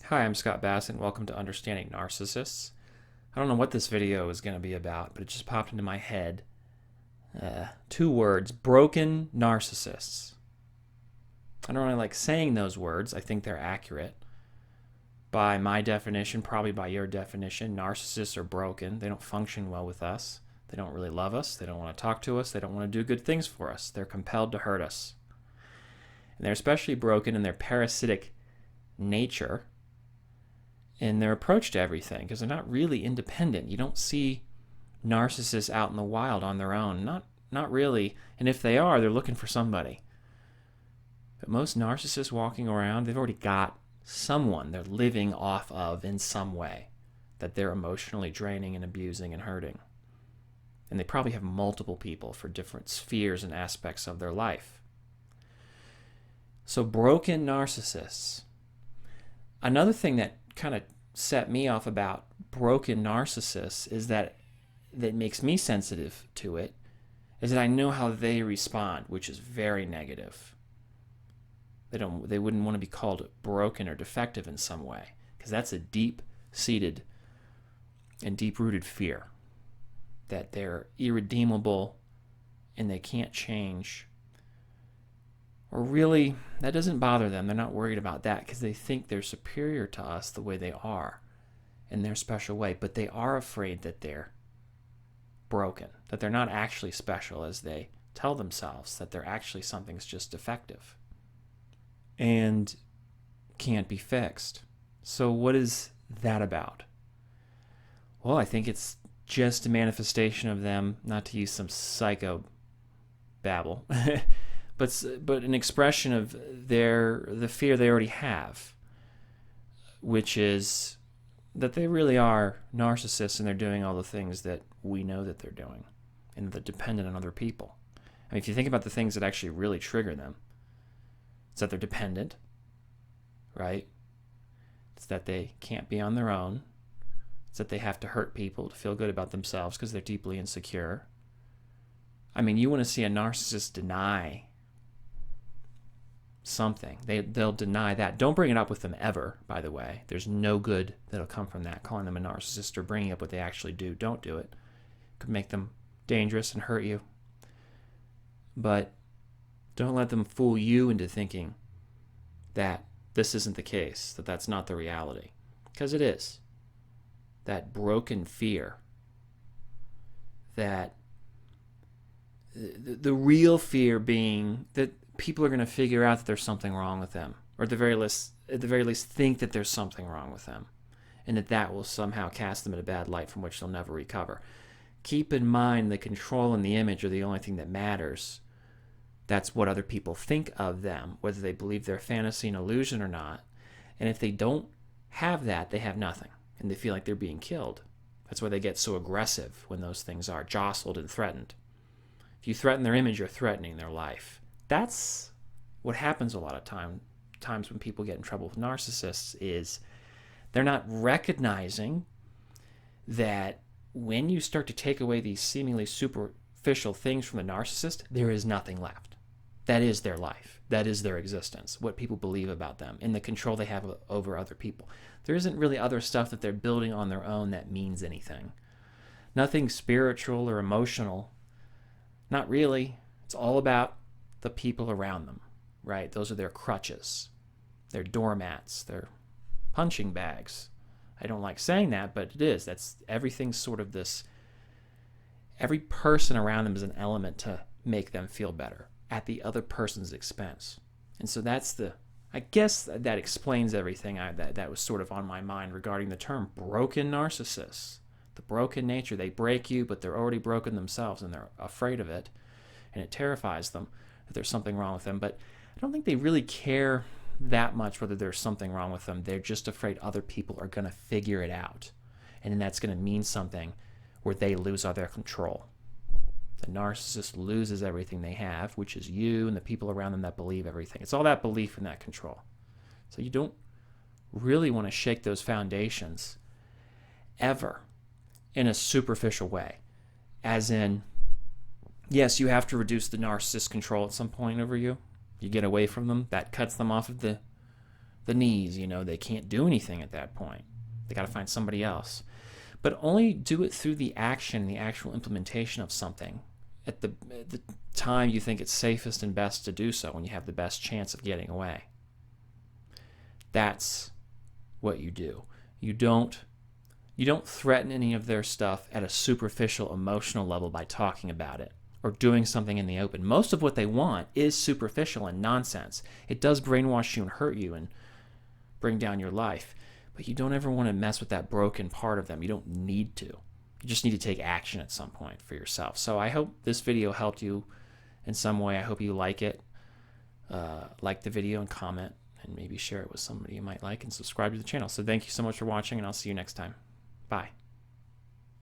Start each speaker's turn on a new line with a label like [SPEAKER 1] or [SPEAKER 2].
[SPEAKER 1] Hi, I'm Scott Bass, and welcome to Understanding Narcissists. I don't know what this video is going to be about, but it just popped into my head. Two words: broken narcissists. I don't really like saying those words. I think they're accurate. By my definition, probably by your definition, narcissists are broken. They don't function well with us. They don't really love us. They don't want to talk to us. They don't want to do good things for us. They're compelled to hurt us. And they're especially broken in their parasitic nature in their approach to everything, because they're not really independent. You don't see narcissists out in the wild on their own. Not really. And if they are, they're looking for somebody. But most narcissists walking around, they've already got someone they're living off of in some way that they're emotionally draining and abusing and hurting. And they probably have multiple people for different spheres and aspects of their life. So broken narcissists. Another thing that kind of set me off about broken narcissists is that makes me sensitive to it is that I know how they respond, which is very negative. They wouldn't want to be called broken or defective in some way, because that's a deep-seated and deep-rooted fear that they're irredeemable and they can't change. Or really, that doesn't bother them. They're not worried about that because they think they're superior to us the way they are in their special way. But they are afraid that they're broken, that they're not actually special as they tell themselves, that they're actually something's just defective and can't be fixed. So what is that about? Well, I think it's just a manifestation of them, not to use some psycho babble, but an expression of the fear they already have, which is that they really are narcissists and they're doing all the things that we know that they're doing and they're dependent on other people. I mean, if you think about the things that actually really trigger them, it's that they're dependent, right? It's that they can't be on their own. It's that they have to hurt people to feel good about themselves because they're deeply insecure. I mean, you want to see a narcissist deny something. They'll deny that. Don't bring it up with them ever, by the way. There's no good that'll come from that, calling them a narcissist or bringing up what they actually do. Don't do it. It could make them dangerous and hurt you. But don't let them fool you into thinking that this isn't the case, that that's not the reality. Because it is. That broken fear, that the real fear being that people are going to figure out that there's something wrong with them, or at the very least think that there's something wrong with them, and that will somehow cast them in a bad light from which they'll never recover. Keep in mind the control and the image are the only thing that matters. That's what other people think of them, whether they believe they're fantasy and illusion or not. And if they don't have that, they have nothing, and they feel like they're being killed. That's why they get so aggressive when those things are jostled and threatened. If you threaten their image, you're threatening their life. That's what happens a lot of times when people get in trouble with narcissists is they're not recognizing that when you start to take away these seemingly superficial things from the narcissist, there is nothing left. That is their life. That is their existence, what people believe about them, and the control they have over other people. There isn't really other stuff that they're building on their own that means anything. Nothing spiritual or emotional. Not really. It's all about the people around them, right? Those are their crutches, their doormats, their punching bags. I don't like saying that, but it is. That's everything's sort of this. Every person around them is an element to make them feel better at the other person's expense. And so I guess that explains everything that was sort of on my mind regarding the term broken narcissists. The broken nature. They break you, but they're already broken themselves and they're afraid of it. And it terrifies them that there's something wrong with them. But I don't think they really care that much whether there's something wrong with them. They're just afraid other people are going to figure it out. And then that's going to mean something where they lose all their control. The narcissist loses everything they have, which is you and the people around them that believe everything. It's all that belief and that control. So you don't really want to shake those foundations ever in a superficial way. As in, yes, you have to reduce the narcissist control at some point over you. You get away from them. That cuts them off of the the knees, they can't do anything at that point. They got to find somebody else. But only do it through the action, the actual implementation of something at the time you think it's safest and best to do so, when you have the best chance of getting away. That's what you do. You don't threaten any of their stuff at a superficial emotional level by talking about it or doing something in the open. Most of what they want is superficial and nonsense. It does brainwash you and hurt you and bring down your life. But you don't ever want to mess with that broken part of them. You don't need to. You just need to take action at some point for yourself. So I hope this video helped you in some way. I hope you like it. Like the video and comment, and maybe share it with somebody you might like, and subscribe to the channel. So thank you so much for watching, and I'll see you next time. Bye.